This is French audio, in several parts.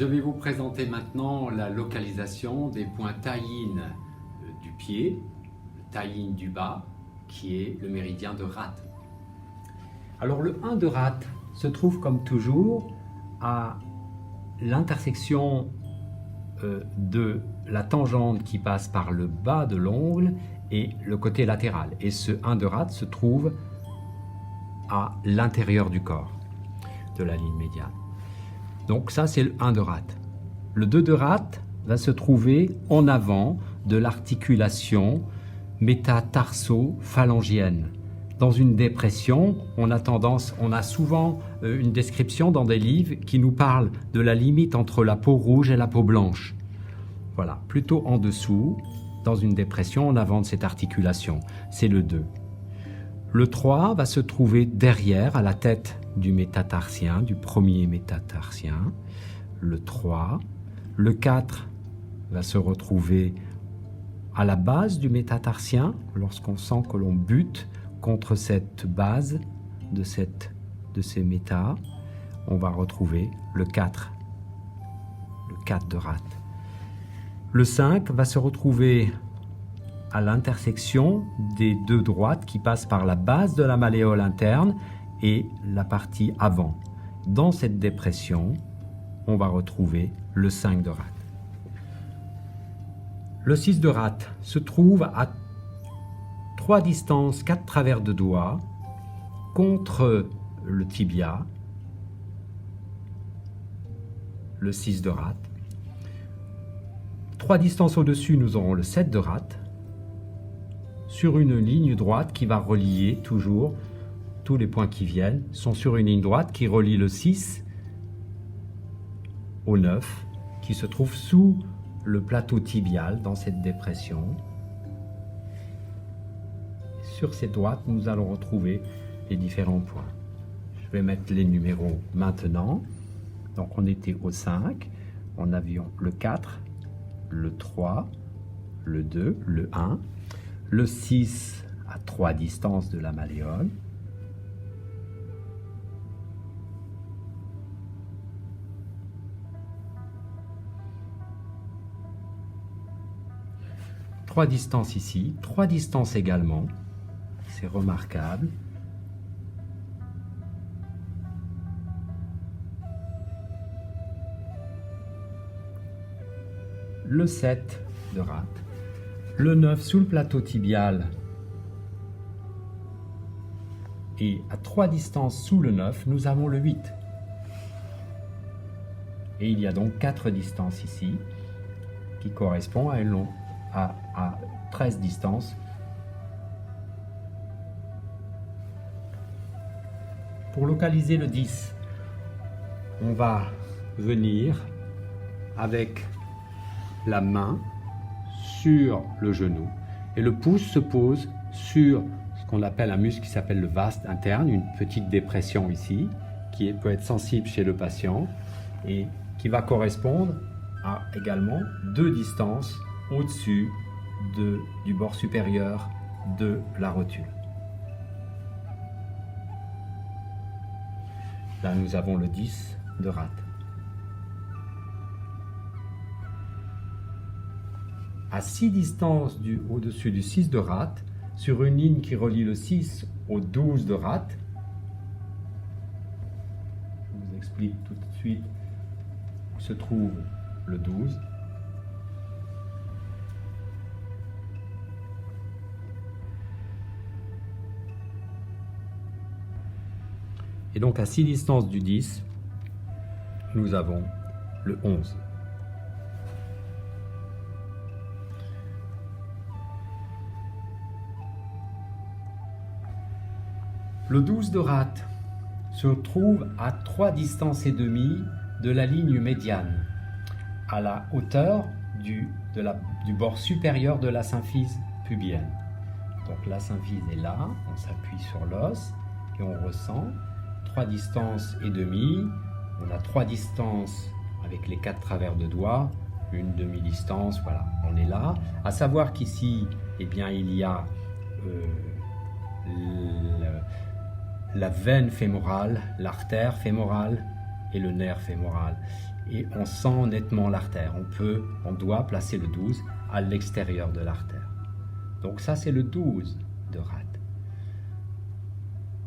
Je vais vous présenter maintenant la localisation des points tie-in du pied, le tie-in du bas, qui est le méridien de Rath. Alors le 1 de Rath se trouve comme toujours à l'intersection de la tangente qui passe par le bas de l'ongle et le côté latéral. Et ce 1 de Rath se trouve à l'intérieur du corps de la ligne médiane. Donc ça, c'est le 1 de Rath. Le 2 de Rath va se trouver en avant de l'articulation métatarso-phalangienne. Dans une dépression, on a souvent une description dans des livres qui nous parlent de la limite entre la peau rouge et la peau blanche. Voilà, plutôt en dessous, dans une dépression en avant de cette articulation. C'est le 2. Le 3 va se trouver derrière, à la tête du métatarsien, du premier métatarsien. Le 3. Le 4 va se retrouver à la base du métatarsien, lorsqu'on sent que l'on bute contre cette base de ces métas. On va retrouver le 4 de Rath. Le 5 va se retrouver à l'intersection des deux droites qui passent par la base de la malléole interne et la partie avant. Dans cette dépression, on va retrouver le 5 de Rath. Le 6 de Rath se trouve à 3 distances, 4 travers de doigts contre le tibia. Le 6 de Rath. 3 distances au-dessus, nous aurons le 7 de Rath, sur une ligne droite qui va relier toujours, tous les points qui viennent sont sur une ligne droite qui relie le 6 au 9, qui se trouve sous le plateau tibial dans cette dépression. Sur cette droite, nous allons retrouver les différents points. Je vais mettre les numéros maintenant. Donc on était au 5, en avions le 4, le 3, le 2, le 1, le 6 à 3 distances de la malléole, trois distances ici, 3 distances également, c'est remarquable. Le 7 de Rath, le 9 sous le plateau tibial et à 3 distances sous le 9, nous avons le 8. Et il y a donc 4 distances ici qui correspondent à 13 distances. Pour localiser le 10, on va venir avec la main sur le genou et le pouce se pose sur ce qu'on appelle un muscle qui s'appelle le vaste interne, une petite dépression ici qui peut être sensible chez le patient et qui va correspondre à également 2 distances au-dessus du bord supérieur de la rotule. Là nous avons le 10 de Rath. À 6 distances au-dessus du 6 de Rath, sur une ligne qui relie le 6 au 12 de Rath, je vous explique tout de suite où se trouve le 12. Et donc à 6 distances du 10, nous avons le 11. Le 12 de Rath se trouve à 3 distances et demie de la ligne médiane, à la hauteur du bord supérieur de la symphyse pubienne. Donc la symphyse est là, on s'appuie sur l'os et on ressent 3 distances et demie. On a 3 distances avec les 4 travers de doigts, une demi-distance, voilà, on est là. À savoir qu'ici, eh bien, il y a la veine fémorale, l'artère fémorale et le nerf fémoral. et on sent nettement l'artère. On doit placer le 12 à l'extérieur de l'artère. Donc ça, c'est le 12 de rate.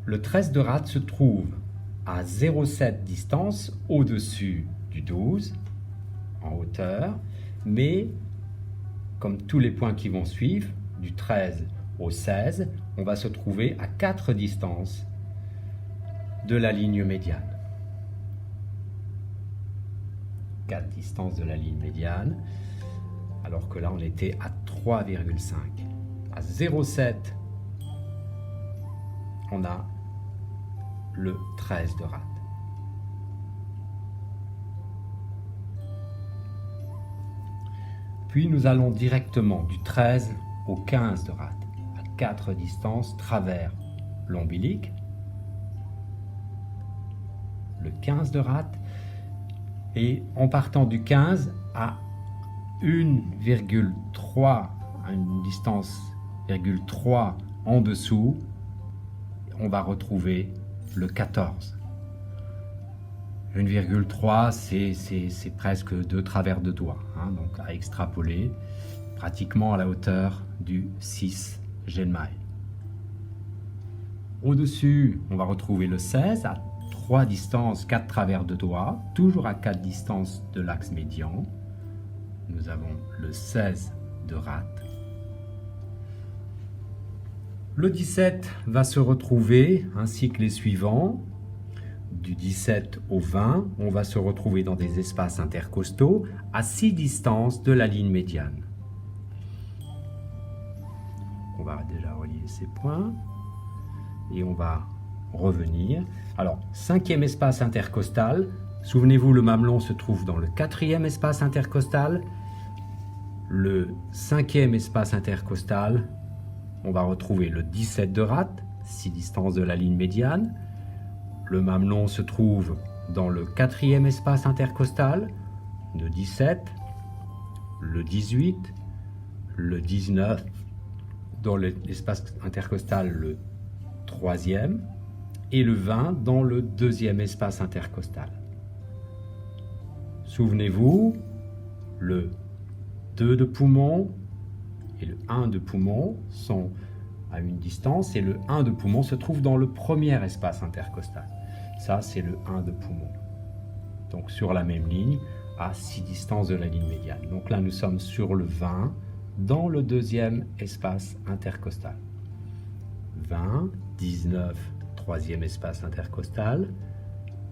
Le 13 de rate se trouve à 0,7 distance au-dessus du 12 en hauteur, mais comme tous les points qui vont suivre, du 13 au 16, on va se trouver à 4 distances de la ligne médiane. 4 distances de la ligne médiane, alors que là on était à 3,5. À 0,7, on a le 13 de rate. Puis nous allons directement du 13 au 15 de rate, à 4 distances travers l'ombilique. Le 15 de rate, et en partant du 15 à 1,3, à une distance 0,3 en dessous, on va retrouver le 14. 1,3, c'est presque 2 travers de doigt, hein, donc à extrapoler pratiquement à la hauteur du 6 Genmail. Au-dessus, on va retrouver le 16 à 3 distances, 4 travers de doigt, toujours à 4 distances de l'axe médian. Nous avons le 16 de rate. Le 17 va se retrouver, ainsi que les suivants, du 17 au 20, on va se retrouver dans des espaces intercostaux à 6 distances de la ligne médiane. On va déjà relier ces points et on va revenir. Alors, 5e espace intercostal, souvenez-vous, le mamelon se trouve dans le 4e espace intercostal. Le 5e espace intercostal, on va retrouver le 17 de rate, 6 distances de la ligne médiane. Le mamelon se trouve dans le 4e espace intercostal, le 17, le 18, le 19, dans l'espace intercostal le 3e, et le 20 dans le 2e espace intercostal. Souvenez-vous, le 2 de poumon et le 1 de poumon sont à une distance, et le 1 de poumon se trouve dans le premier espace intercostal. Ça, c'est le 1 de poumon. Donc sur la même ligne, à 6 distances de la ligne médiane. Donc là, nous sommes sur le 20 dans le 2e espace intercostal. 20, 19, 3e espace intercostal,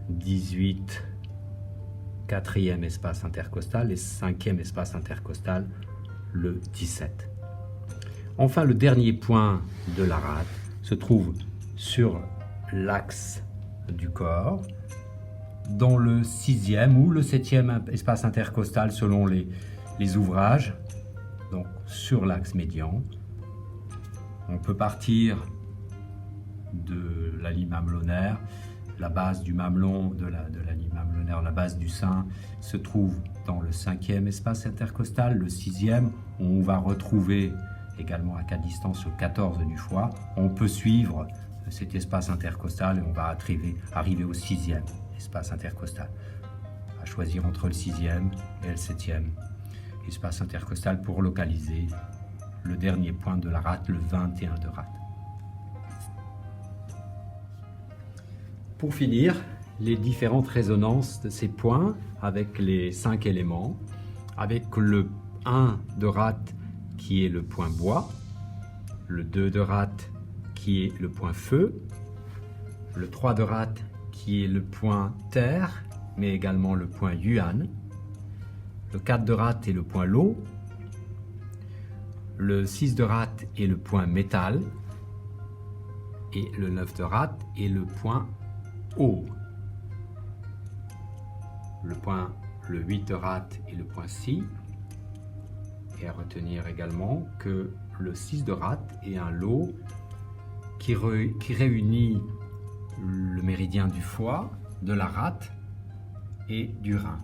18, 4e espace intercostal et 5e espace intercostal, le 17. Enfin, le dernier point de la rate se trouve sur l'axe du corps, dans le 6e ou le 7e espace intercostal selon les ouvrages, donc sur l'axe médian. On peut partir de la ligne mamelonaire, la base du mamelon, de la ligne mamelonaire, la base du sein se trouve dans le 5e espace intercostal, le 6e, où on va retrouver également à 4 distances le 14 du foie. On peut suivre cet espace intercostal et on va arriver au 6e espace intercostal. À choisir entre le 6e et le 7e espace intercostal pour localiser le dernier point de la rate, le 21 de rate. Pour finir, les différentes résonances de ces points avec les 5 éléments, avec le 1 de rate qui est le point bois, le 2 de rate qui est le point feu, le 3 de rate qui est le point terre, mais également le point yuan, le 4 de rate est le point l'eau, le 6 de rate est le point métal, et le 9 de rate est le point eau. Le 8 de rate est le point si, et à retenir également que le 6 de rate est un lot qui réunit le méridien du foie, de la rate et du rein.